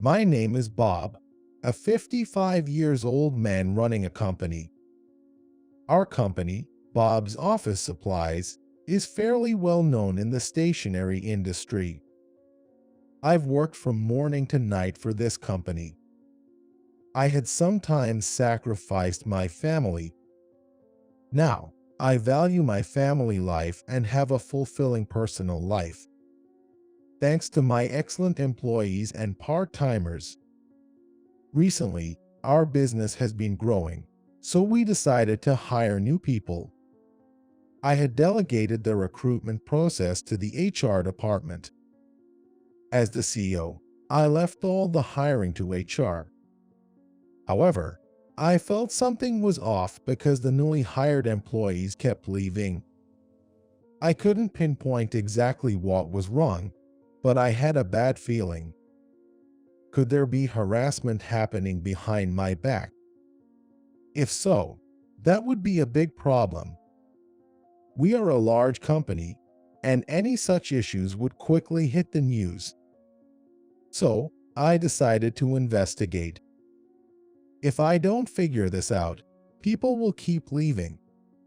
My name is Bob, a 55 years old man running a company. Our company, Bob's Office Supplies, is fairly well known in the stationery industry. I've worked from morning to night for this company. I had sometimes sacrificed my family. Now, I value my family life and have a fulfilling personal life. Thanks to my excellent employees and part-timers. Recently, our business has been growing, so we decided to hire new people. I had delegated the recruitment process to the HR department. As the CEO, I left all the hiring to HR. However, I felt something was off because the newly hired employees kept leaving. I couldn't pinpoint exactly what was wrong, but I had a bad feeling. Could there be harassment happening behind my back? If so, that would be a big problem. We are a large company, and any such issues would quickly hit the news. So, I decided to investigate. If I don't figure this out, people will keep leaving.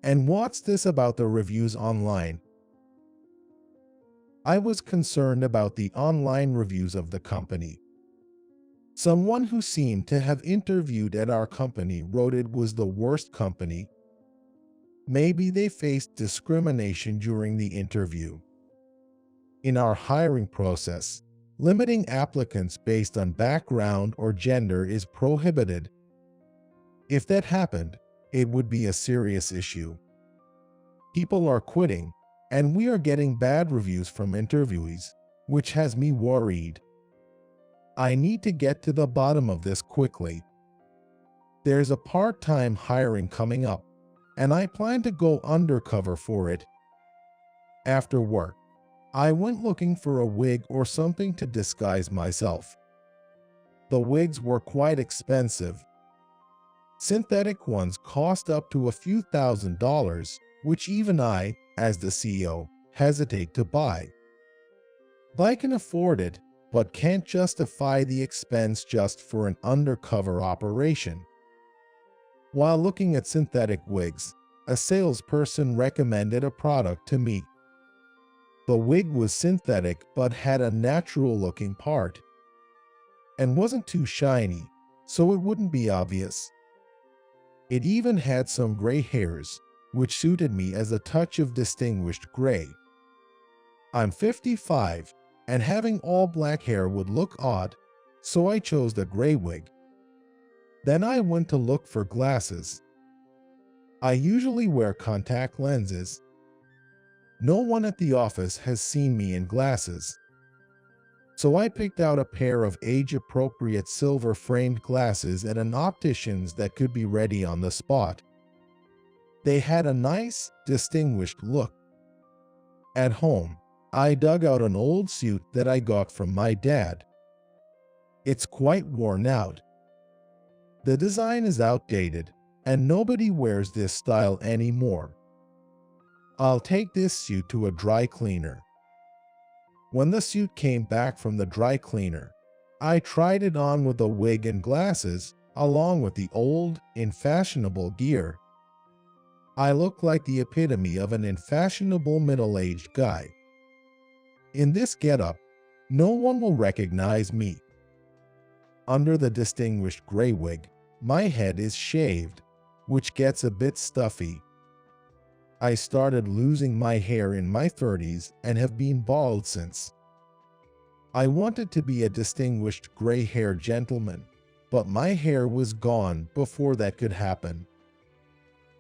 And what's this about the reviews online? I was concerned about the online reviews of the company. Someone who seemed to have interviewed at our company wrote it was the worst company. Maybe they faced discrimination during the interview. In our hiring process, limiting applicants based on background or gender is prohibited. If that happened, it would be a serious issue. People are quitting, and we are getting bad reviews from interviewees, which has me worried. I need to get to the bottom of this quickly. There's a part-time hiring coming up, and I plan to go undercover for it. After work, I went looking for a wig or something to disguise myself. The wigs were quite expensive. Synthetic ones cost up to a few $1,000s, which even I, as the CEO, hesitate to buy. I can afford it, but can't justify the expense just for an undercover operation. While looking at synthetic wigs, a salesperson recommended a product to me. The wig was synthetic but had a natural-looking part, and wasn't too shiny, so it wouldn't be obvious. It even had some gray hairs, which suited me as a touch of distinguished gray. I'm 55, and having all black hair would look odd, so I chose the gray wig. Then I went to look for glasses. I usually wear contact lenses. No one at the office has seen me in glasses. So I picked out a pair of age-appropriate silver-framed glasses at an optician's that could be ready on the spot. They had a nice, distinguished look. At home, I dug out an old suit that I got from my dad. It's quite worn out. The design is outdated, and nobody wears this style anymore. I'll take this suit to a dry cleaner. When the suit came back from the dry cleaner, I tried it on with a wig and glasses, along with the old, unfashionable gear. I looked like the epitome of an unfashionable middle-aged guy. In this getup, no one will recognize me. Under the distinguished gray wig, my head is shaved, which gets a bit stuffy. I started losing my hair in my 30s and have been bald since. I wanted to be a distinguished gray-haired gentleman, but my hair was gone before that could happen.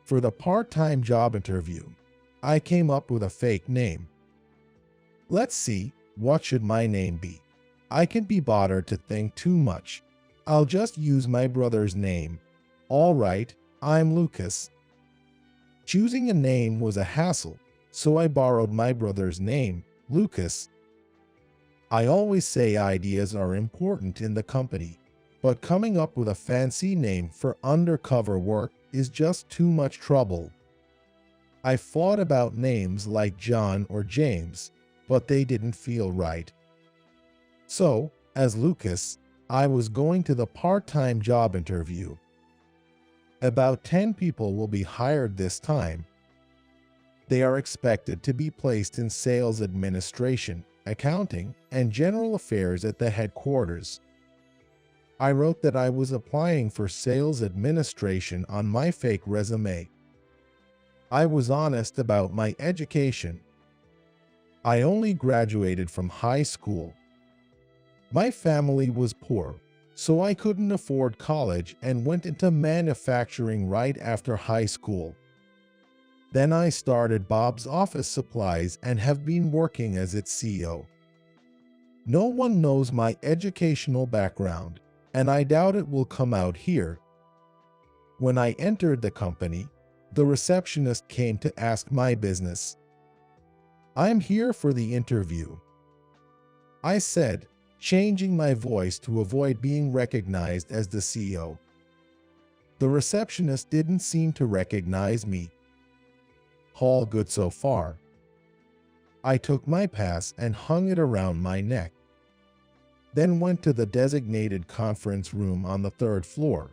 For the part-time job interview, I came up with a fake name. Let's see, what should my name be? I can't be bothered to think too much. I'll just use my brother's name. All right, I'm Lucas. Choosing a name was a hassle, so I borrowed my brother's name, Lucas. I always say ideas are important in the company, but coming up with a fancy name for undercover work is just too much trouble. I thought about names like John or James, but they didn't feel right. So, as Lucas, I was going to the part-time job interview. About 10 people will be hired this time. They are expected to be placed in sales administration, accounting, and general affairs at the headquarters. I wrote that I was applying for sales administration on my fake resume. I was honest about my education. I only graduated from high school. My family was poor, so I couldn't afford college and went into manufacturing right after high school. Then I started Bob's Office Supplies and have been working as its CEO. No one knows my educational background, and I doubt it will come out here. When I entered the company, the receptionist came to ask my business. I'm here for the interview, I said, changing my voice to avoid being recognized as the CEO. The receptionist didn't seem to recognize me. All good so far. I took my pass and hung it around my neck. Then went to the designated conference room on the third floor.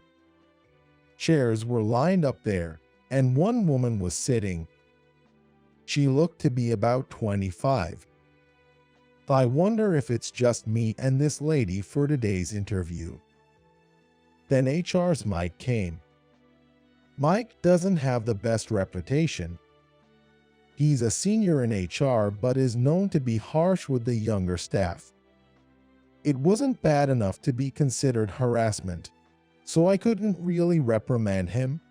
Chairs were lined up there, and one woman was sitting. She looked to be about 25. I wonder if it's just me and this lady for today's interview. Then HR's Mike came. Mike doesn't have the best reputation. He's a senior in HR but is known to be harsh with the younger staff. It wasn't bad enough to be considered harassment, so I couldn't really reprimand him.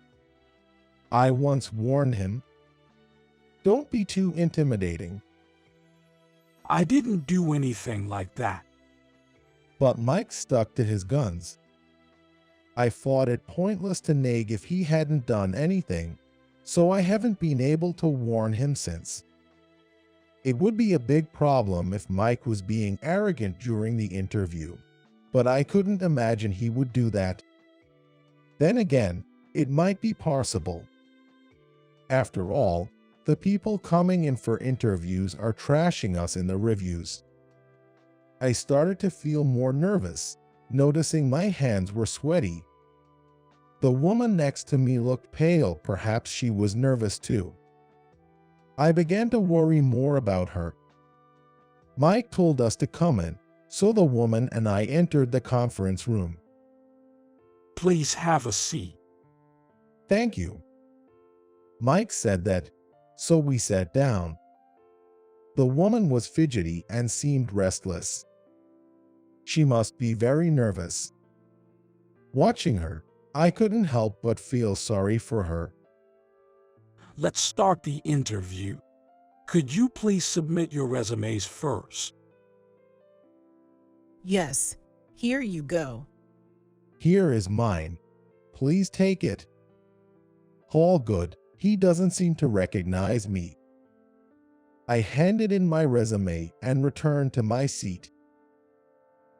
I once warned him, "Don't be too intimidating." I didn't do anything like that. But Mike stuck to his guns. I thought it pointless to nag if he hadn't done anything, so I haven't been able to warn him since. It would be a big problem if Mike was being arrogant during the interview, but I couldn't imagine he would do that. Then again, it might be possible. After all, the people coming in for interviews are trashing us in the reviews. I started to feel more nervous, noticing my hands were sweaty. The woman next to me looked pale, perhaps she was nervous too. I began to worry more about her. Mike told us to come in, so the woman and I entered the conference room. Please have a seat. Thank you. Mike said that, so we sat down. The woman was fidgety and seemed restless. She must be very nervous. Watching her, I couldn't help but feel sorry for her. Let's start the interview. Could you please submit your resumes first? Yes, here you go. Here is mine. Please take it. All good. He doesn't seem to recognize me. I handed in my resume and returned to my seat.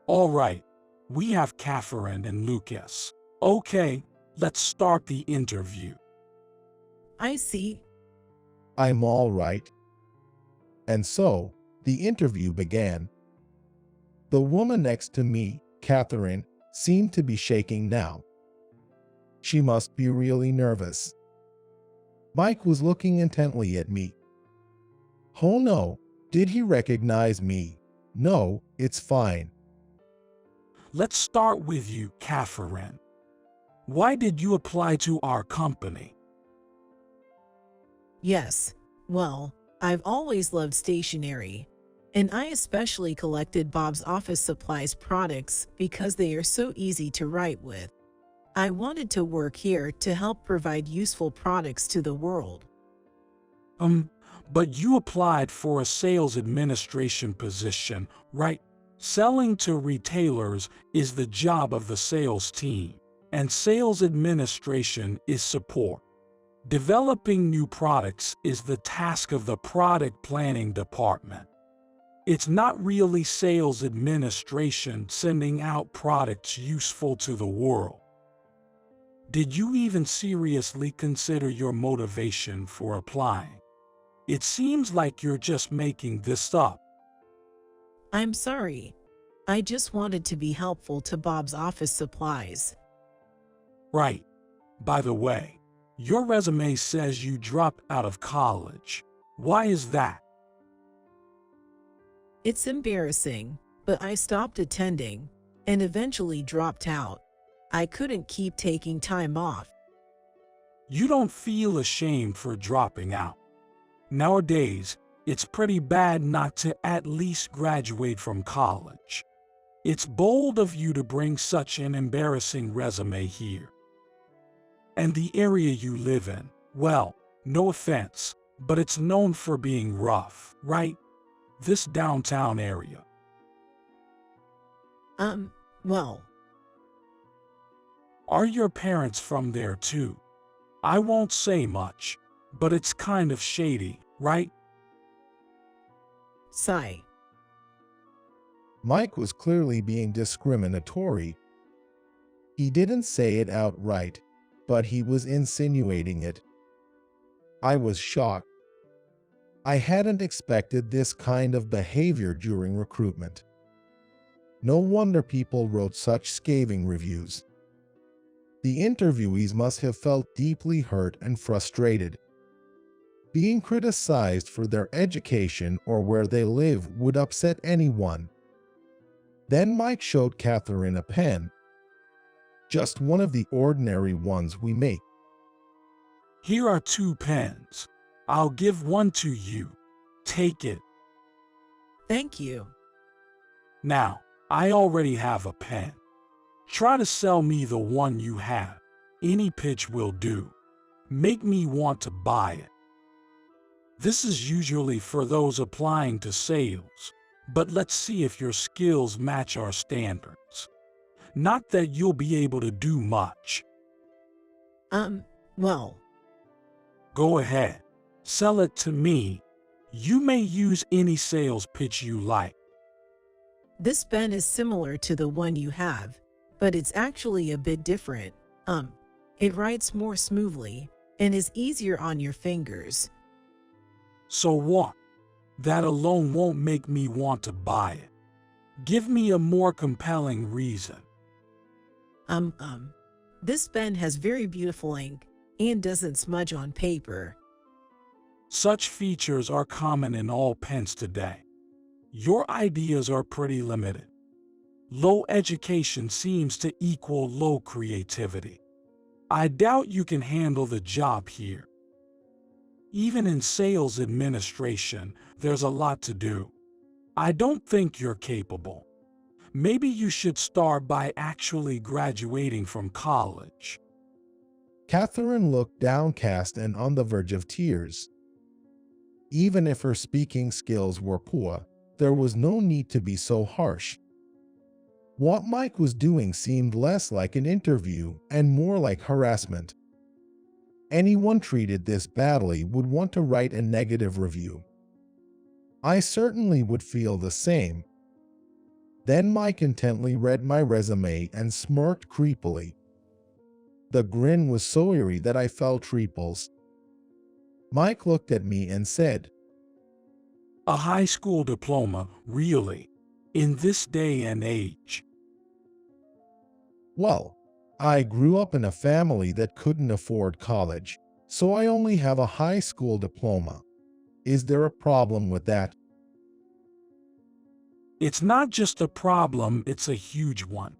All right, we have Catherine and Lucas. Okay, let's start the interview. I see. I'm all right. And so, the interview began. The woman next to me, Catherine, seemed to be shaking now. She must be really nervous. Mike was looking intently at me. Oh no, did he recognize me? No, it's fine. Let's start with you, Catherine. Why did you apply to our company? Yes, well, I've always loved stationery, and I especially collected Bob's Office Supplies products because they are so easy to write with. I wanted to work here to help provide useful products to the world. But you applied for a sales administration position, right? Selling to retailers is the job of the sales team, and sales administration is support. Developing new products is the task of the product planning department. It's not really sales administration sending out products useful to the world. Did you even seriously consider your motivation for applying? It seems like you're just making this up. I'm sorry. I just wanted to be helpful to Bob's office supplies. Right. By the way, your resume says you dropped out of college. Why is that? It's embarrassing, but I stopped attending and eventually dropped out. I couldn't keep taking time off. You don't feel ashamed for dropping out. Nowadays, it's pretty bad not to at least graduate from college. It's bold of you to bring such an embarrassing resume here. And the area you live in, well, no offense, but it's known for being rough, right? This downtown area. Well, Are your parents from there too? I won't say much, but it's kind of shady, right? sigh. Mike was clearly being discriminatory. He didn't say it outright, but he was insinuating it. I was shocked. I hadn't expected this kind of behavior during recruitment. No wonder people wrote such scathing reviews. The interviewees must have felt deeply hurt and frustrated. Being criticized for their education or where they live would upset anyone. Then Mike showed Catherine a pen. Just one of the ordinary ones we make. Here are 2 pens. I'll give one to you. Take it. Thank you. Now, I already have a pen. Try to sell me the one you have. Any pitch will do. Make me want to buy it. This is usually for those applying to sales, but let's see if your skills match our standards. Not that you'll be able to do much. Well, Go ahead. Sell it to me. You may use any sales pitch you like. this pen is similar to the one you have, but it's actually a bit different. It writes more smoothly and is easier on your fingers. So what? That alone won't make me want to buy it. Give me a more compelling reason. This pen has very beautiful ink and doesn't smudge on paper. Such features are common in all pens today. Your ideas are pretty limited. Low education seems to equal low creativity. I doubt you can handle the job here. Even in sales administration, there's a lot to do. I don't think you're capable. Maybe you should start by actually graduating from college. Catherine looked downcast and on the verge of tears. Even if her speaking skills were poor, there was no need to be so harsh. What Mike was doing seemed less like an interview and more like harassment. Anyone treated this badly would want to write a negative review. I certainly would feel the same. Then Mike intently read my resume and smirked creepily. The grin was so eerie that I felt ripples. Mike looked at me and said, A high school diploma, really? In this day and age? "Well, I grew up in a family that couldn't afford college, so I only have a high school diploma. Is there a problem with that?" It's not just a problem, it's a huge one.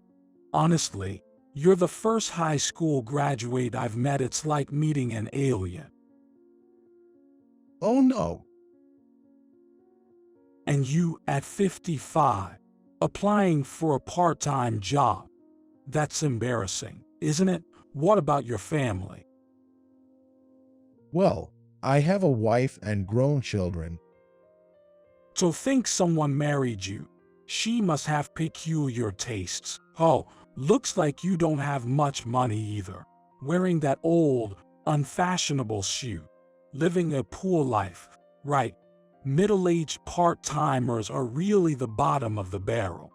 Honestly, you're the first high school graduate I've met. It's like meeting an alien. "Oh no." And you, at 55, applying for a part-time job. That's embarrassing, isn't it? What about your family? "Well, I have a wife and grown children." So think someone married you. She must have peculiar tastes. Oh, looks like you don't have much money either. Wearing that old, unfashionable shoe. Living a poor life. Right. Middle-aged part-timers are really the bottom of the barrel.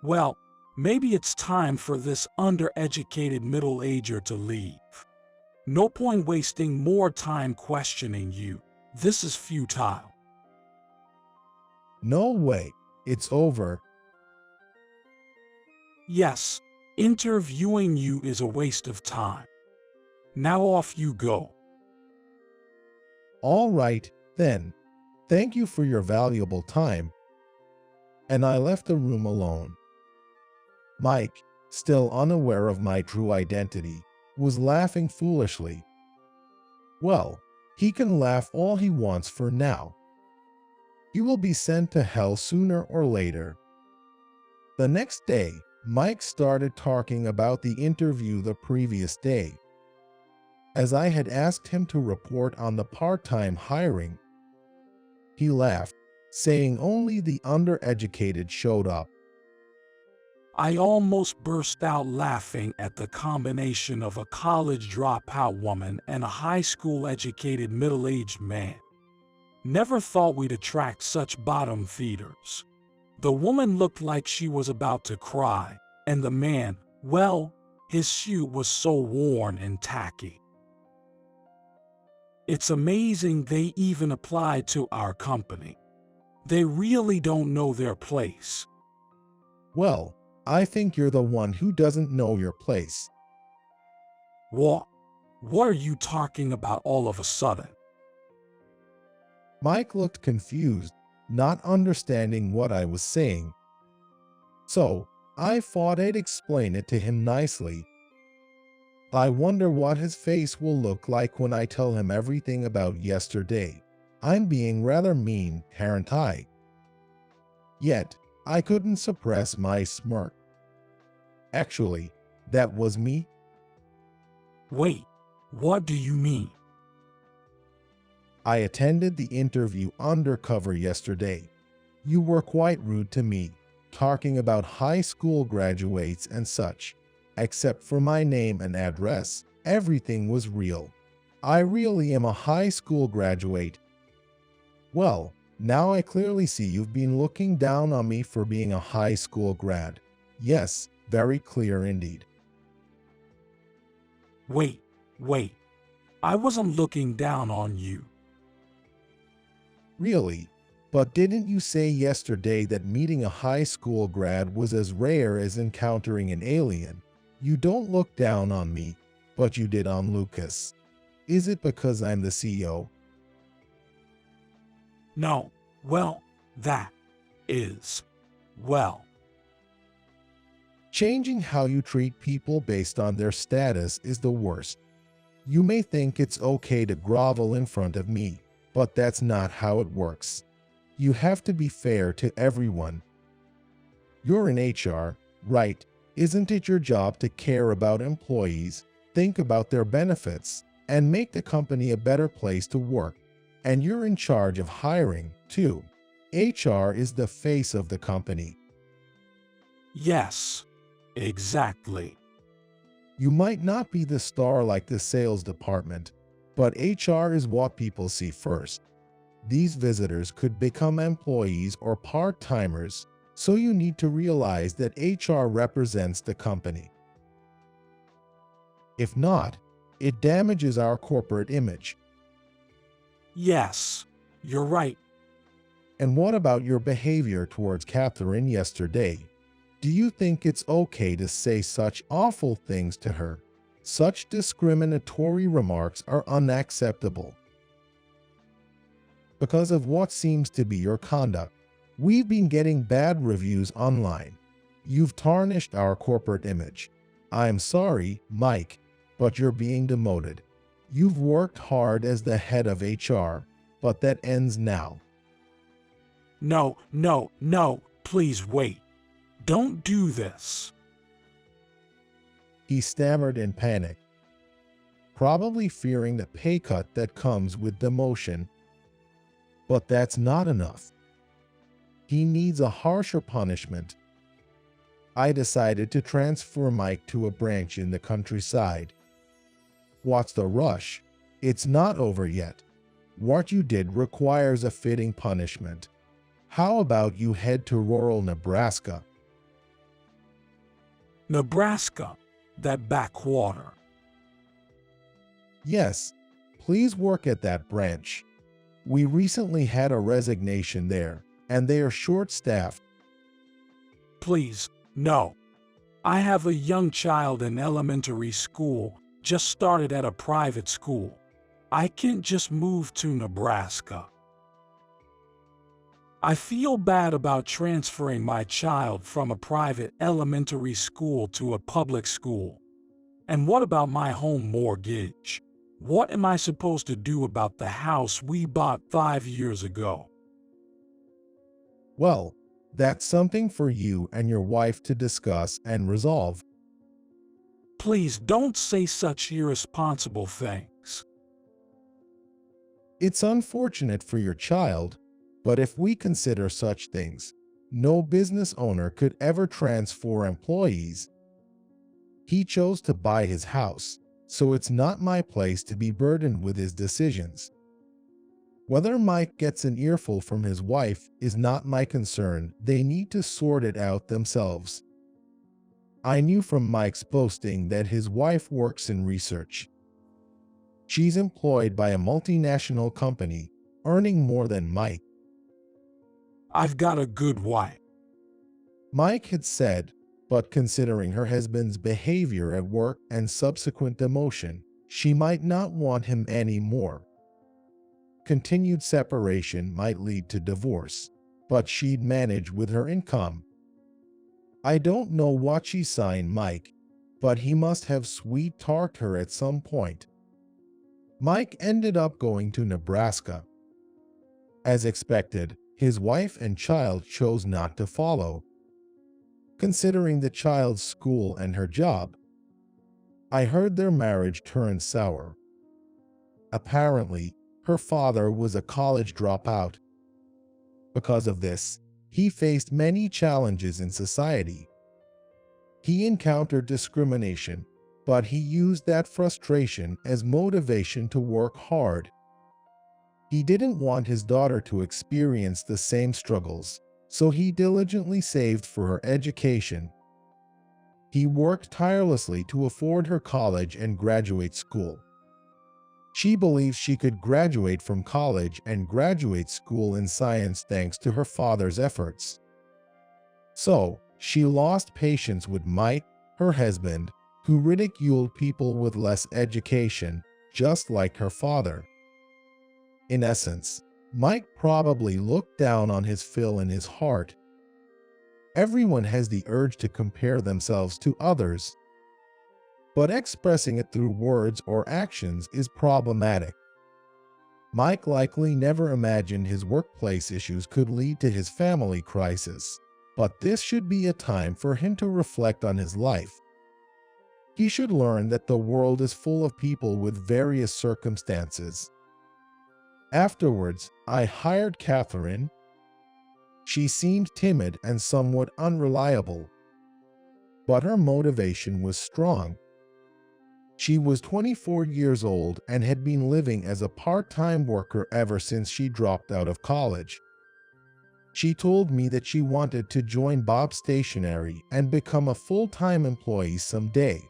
Well, maybe it's time for this undereducated middle-ager to leave. No point wasting more time questioning you. This is futile. "No way. It's over. Yes, interviewing you is a waste of time. Now off you go. All right, then. Thank you for your valuable time. And I left the room alone. Mike, still unaware of my true identity, was laughing foolishly. Well, he can laugh all he wants for now. He will be sent to hell sooner or later. The next day, Mike started talking about the interview the previous day. As I had asked him to report on the part-time hiring, he laughed, saying only the undereducated showed up. I almost burst out laughing at the combination of a college dropout woman and a high school educated middle-aged man. Never thought we'd attract such bottom feeders. The woman looked like she was about to cry, and the man, well, his suit was so worn and tacky. It's amazing they even applied to our company. They really don't know their place. Well, I think you're the one who doesn't know your place. What? What are you talking about all of a sudden? Mike looked confused, not understanding what I was saying. So, I thought I'd explain it to him nicely. I wonder what his face will look like when I tell him everything about yesterday. I'm being rather mean, aren't I? Yet, I couldn't suppress my smirk. Actually, that was me. Wait, what do you mean? I attended the interview Undercover yesterday. You were quite rude to me, talking about high school graduates and such. Except for my name and address, everything was real. I really am a high school graduate. Well, now I clearly see you've been looking down on me for being a high school grad. Yes, very clear indeed. Wait. I wasn't looking down on you. Really? But didn't you say yesterday that meeting a high school grad was as rare as encountering an alien? You don't look down on me, but you did on Lucas. Is it because I'm the CEO? No, well, that is, well. Changing how you treat people based on their status is the worst. You may think it's okay to grovel in front of me, but that's not how it works. You have to be fair to everyone. You're in HR, right? Isn't it your job to care about employees, think about their benefits, and make the company a better place to work? And you're in charge of hiring, too. HR is the face of the company. Yes, exactly. You might not be the star like the sales department, but HR is what people see first. These visitors could become employees or part-timers, so you need to realize that HR represents the company. If not, it damages our corporate image. Yes, you're right. And what about your behavior towards Catherine yesterday? Do you think it's okay to say such awful things to her? Such discriminatory remarks are unacceptable. Because of what seems to be your conduct, we've been getting bad reviews online. You've tarnished our corporate image. I'm sorry, Mike, but you're being demoted. You've worked hard as the head of HR, but that ends now. No, please wait. Don't do this. He stammered in panic, probably fearing the pay cut that comes with demotion. But that's not enough. He needs a harsher punishment. I decided to transfer Mike to a branch in the countryside. What's the rush? It's not over yet. What you did requires a fitting punishment. How about you head to rural Nebraska? Nebraska, that backwater. Yes, please work at that branch. We recently had a resignation there, and they are short-staffed. Please, no. I have a young child in elementary school, just started at a private school. I can't just move to Nebraska. I feel bad about transferring my child from a private elementary school to a public school. And what about my home mortgage? What am I supposed to do about the house we bought 5 years ago? Well, that's something for you and your wife to discuss and resolve. Please don't say such irresponsible things. It's unfortunate for your child, but if we consider such things, no business owner could ever transfer employees. He chose to buy his house, so it's not my place to be burdened with his decisions. Whether Mike gets an earful from his wife is not my concern. They need to sort it out themselves. I knew from Mike's boasting that his wife works in research. She's employed by a multinational company, earning more than Mike. I've got a good wife. Mike had said, but considering her husband's behavior at work and subsequent demotion, she might not want him anymore. Continued separation might lead to divorce, but she'd manage with her income. I don't know what she signed Mike, but he must have sweet-talked her at some point. Mike ended up going to Nebraska. As expected, his wife and child chose not to follow. Considering the child's school and her job, I heard their marriage turned sour. Apparently, her father was a college dropout. Because of this, he faced many challenges in society. He encountered discrimination, but he used that frustration as motivation to work hard. He didn't want his daughter to experience the same struggles, so he diligently saved for her education. He worked tirelessly to afford her college and graduate school. She believes she could graduate from college and graduate school in science thanks to her father's efforts. So, she lost patience with Mike, her husband, who ridiculed people with less education, just like her father. In essence, Mike probably looked down on his Phil in his heart. Everyone has the urge to compare themselves to others, but expressing it through words or actions is problematic. Mike likely never imagined his workplace issues could lead to his family crisis, but this should be a time for him to reflect on his life. He should learn that the world is full of people with various circumstances. Afterwards, I hired Catherine. She seemed timid and somewhat unreliable, but her motivation was strong. She was 24 years old and had been living as a part-time worker ever since she dropped out of college. She told me that she wanted to join Bob's Stationery and become a full-time employee someday.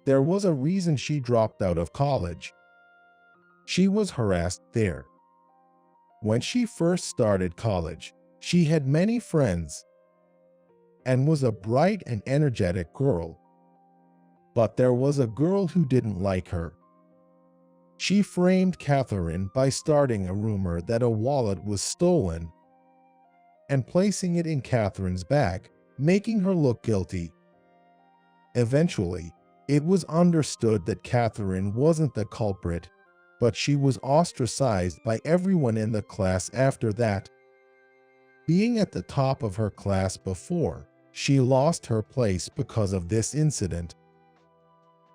There was a reason she dropped out of college. She was harassed there. When she first started college, she had many friends and was a bright and energetic girl. But there was a girl who didn't like her. She framed Catherine by starting a rumor that a wallet was stolen and placing it in Catherine's bag, making her look guilty. Eventually, it was understood that Catherine wasn't the culprit, but she was ostracized by everyone in the class after that. Being at the top of her class before, she lost her place because of this incident,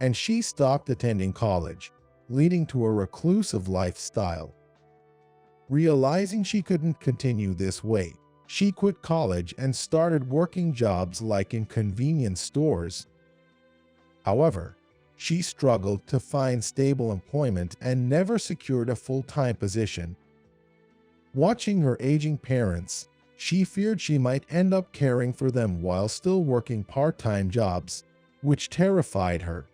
and she stopped attending college, leading to a reclusive lifestyle. Realizing she couldn't continue this way, she quit college and started working jobs like in convenience stores. However, she struggled to find stable employment and never secured a full-time position. Watching her aging parents, she feared she might end up caring for them while still working part-time jobs, which terrified her.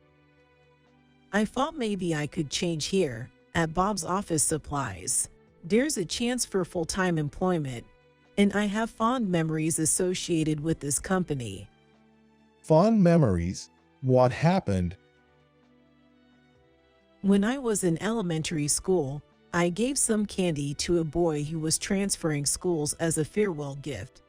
I thought maybe I could change here, at Bob's Office Supplies. There's a chance for full-time employment, and I have fond memories associated with this company. Fond memories? What happened? When I was in elementary school, I gave some candy to a boy who was transferring schools as a farewell gift.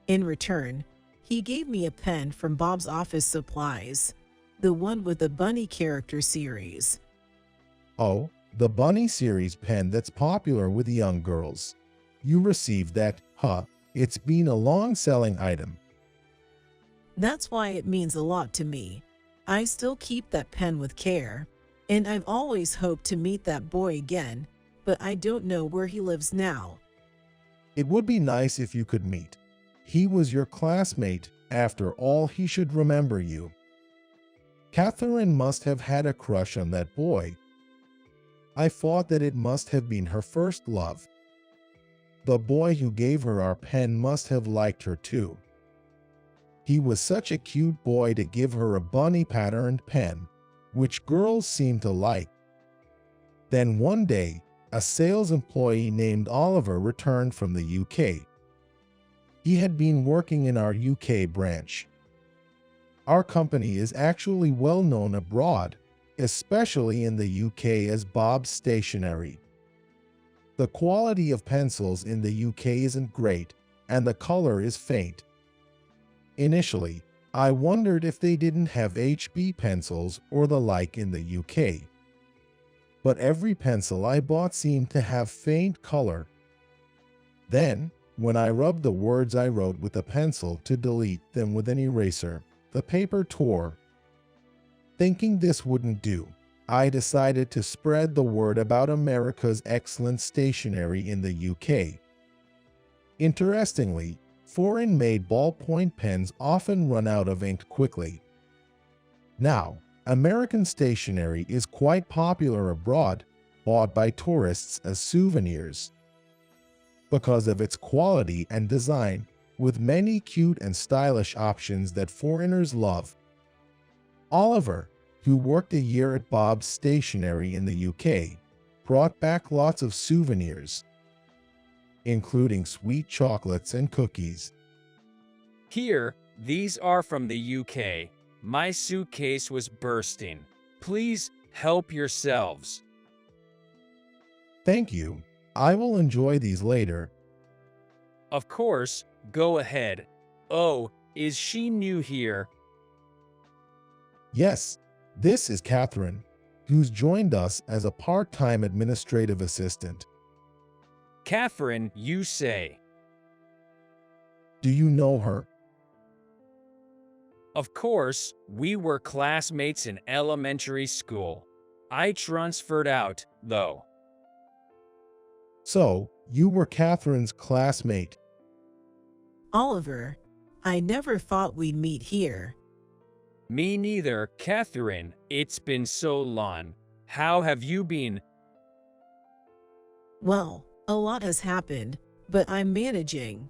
In return, he gave me a pen from Bob's Office Supplies, the one with the bunny character series. Oh, the Bunny series pen that's popular with young girls. You received that, huh? It's been a long-selling item. That's why it means a lot to me. I still keep that pen with care, and I've always hoped to meet that boy again, but I don't know where he lives now. It would be nice if you could meet. He was your classmate. After all, he should remember you. Catherine must have had a crush on that boy. I thought that it must have been her first love. The boy who gave her our pen must have liked her too. He was such a cute boy to give her a bunny-patterned pen, which girls seem to like. Then one day, a sales employee named Oliver returned from the UK. He had been working in our UK branch. Our company is actually well known abroad, especially in the UK as Bob's Stationery. The quality of pencils in the UK isn't great, and the color is faint. Initially, I wondered if they didn't have HB pencils or the like in the UK. But every pencil I bought seemed to have faint color. Then, when I rubbed the words I wrote with a pencil to delete them with an eraser, the paper tore. Thinking this wouldn't do, I decided to spread the word about America's excellent stationery in the UK. Interestingly, foreign-made ballpoint pens often run out of ink quickly. Now, American stationery is quite popular abroad, bought by tourists as souvenirs. Because of its quality and design, with many cute and stylish options that foreigners love. Oliver, who worked a year at Bob's Stationery in the UK, brought back lots of souvenirs, including sweet chocolates and cookies. Here, these are from the UK. My suitcase was bursting. Please help yourselves. Thank you. I will enjoy these later. Of course, go ahead. Oh, is she new here? Yes, this is Catherine, who's joined us as a part-time administrative assistant. Catherine, you say. Do you know her? Of course, we were classmates in elementary school. I transferred out, though. So, you were Catherine's classmate. Oliver, I never thought we'd meet here. Me neither, Catherine. It's been so long. How have you been? Well, a lot has happened, but I'm managing.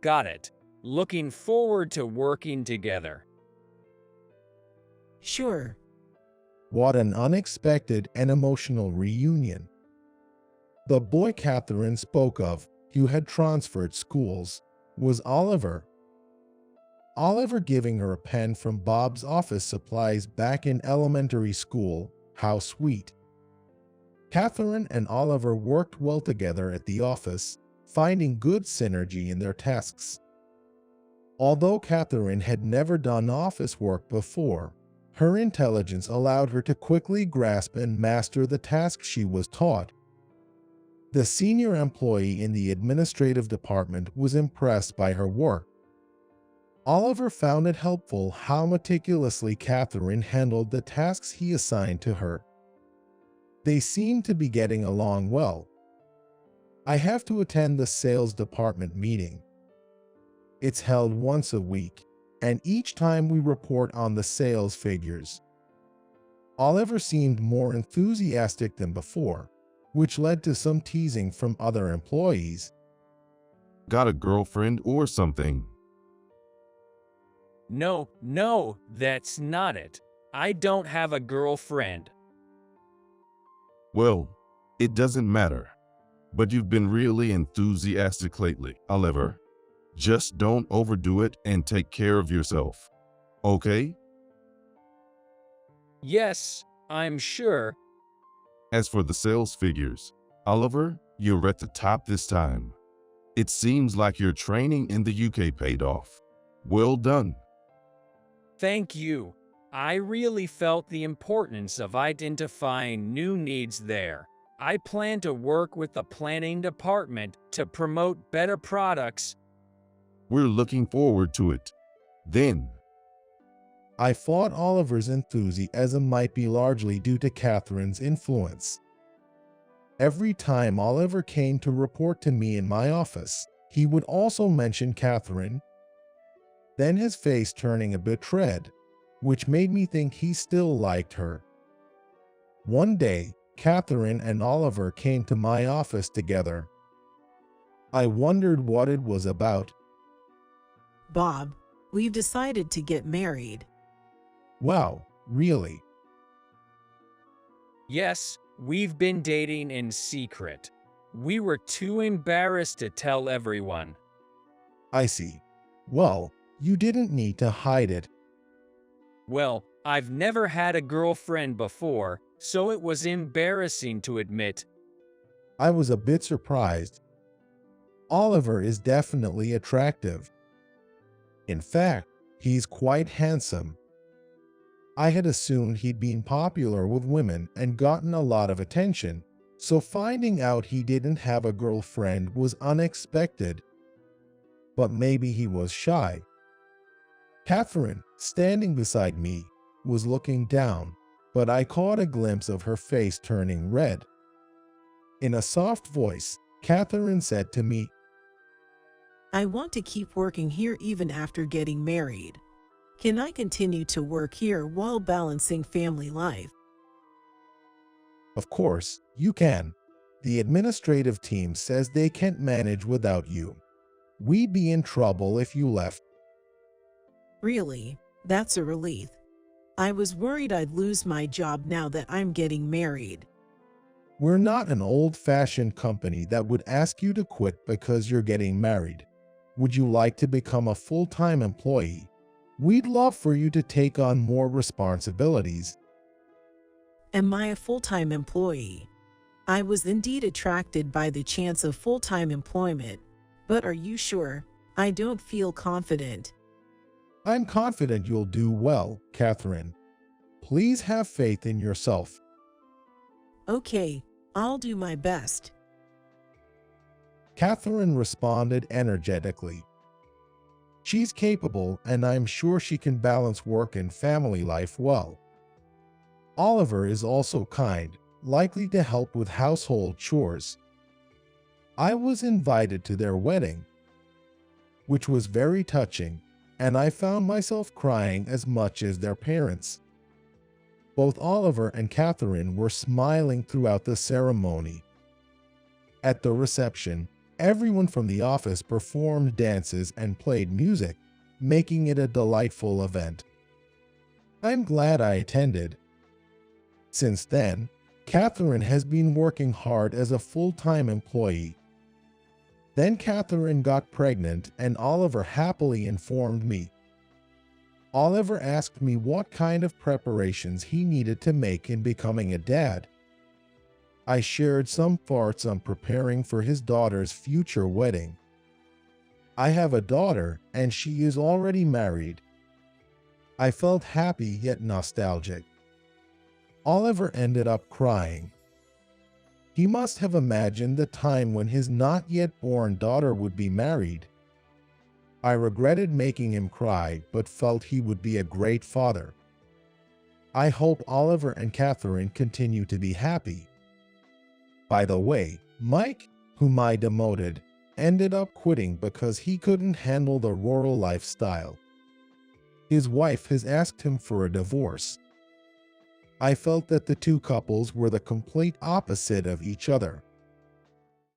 Got it. Looking forward to working together. Sure. What an unexpected and emotional reunion. The boy Catherine spoke of, who had transferred schools, was Oliver. Oliver giving her a pen from Bob's Office Supplies back in elementary school. How sweet. Catherine and Oliver worked well together at the office, finding good synergy in their tasks. Although Catherine had never done office work before, her intelligence allowed her to quickly grasp and master the tasks she was taught. The senior employee in the administrative department was impressed by her work. Oliver found it helpful how meticulously Catherine handled the tasks he assigned to her. They seemed to be getting along well. I have to attend the sales department meeting. It's held once a week, and each time we report on the sales figures. Oliver seemed more enthusiastic than before, which led to some teasing from other employees. Got a girlfriend or something? No, that's not it. I don't have a girlfriend. Well, it doesn't matter. But you've been really enthusiastic lately, Oliver. Just don't overdo it and take care of yourself. Okay? Yes, I'm sure. As for the sales figures, Oliver, you're at the top this time. It seems like your training in the UK paid off. Well done. Thank you. I really felt the importance of identifying new needs there. I plan to work with the planning department to promote better products. We're looking forward to it. Then, I thought Oliver's enthusiasm might be largely due to Catherine's influence. Every time Oliver came to report to me in my office, he would also mention Catherine, then his face turning a bit red, which made me think he still liked her. One day, Catherine and Oliver came to my office together. I wondered what it was about. Bob, we've decided to get married. Wow, really? Yes, we've been dating in secret. We were too embarrassed to tell everyone. I see. Well, you didn't need to hide it. Well, I've never had a girlfriend before, so it was embarrassing to admit. I was a bit surprised. Oliver is definitely attractive. In fact, he's quite handsome. I had assumed he'd been popular with women and gotten a lot of attention, so finding out he didn't have a girlfriend was unexpected. But maybe he was shy. Catherine, standing beside me, was looking down, but I caught a glimpse of her face turning red. In a soft voice, Catherine said to me, I want to keep working here even after getting married. Can I continue to work here while balancing family life? Of course, you can. The administrative team says they can't manage without you. We'd be in trouble if you left. Really, that's a relief. I was worried I'd lose my job now that I'm getting married. We're not an old-fashioned company that would ask you to quit because you're getting married. Would you like to become a full-time employee? We'd love for you to take on more responsibilities. Am I a full-time employee? I was indeed attracted by the chance of full-time employment, but are you sure? I don't feel confident. I'm confident you'll do well, Catherine. Please have faith in yourself. Okay, I'll do my best. Catherine responded energetically. She's capable, and I'm sure she can balance work and family life well. Oliver is also kind, likely to help with household chores. I was invited to their wedding, which was very touching, and I found myself crying as much as their parents. Both Oliver and Catherine were smiling throughout the ceremony. At the reception, everyone from the office performed dances and played music, making it a delightful event. I'm glad I attended. Since then, Catherine has been working hard as a full-time employee. Then Catherine got pregnant and Oliver happily informed me. Oliver asked me what kind of preparations he needed to make in becoming a dad. I shared some thoughts on preparing for his daughter's future wedding. I have a daughter and she is already married. I felt happy yet nostalgic. Oliver ended up crying. He must have imagined the time when his not yet born daughter would be married. I regretted making him cry, but felt he would be a great father. I hope Oliver and Catherine continue to be happy. By the way, Mike, whom I demoted, ended up quitting because he couldn't handle the rural lifestyle. His wife has asked him for a divorce. I felt that the two couples were the complete opposite of each other.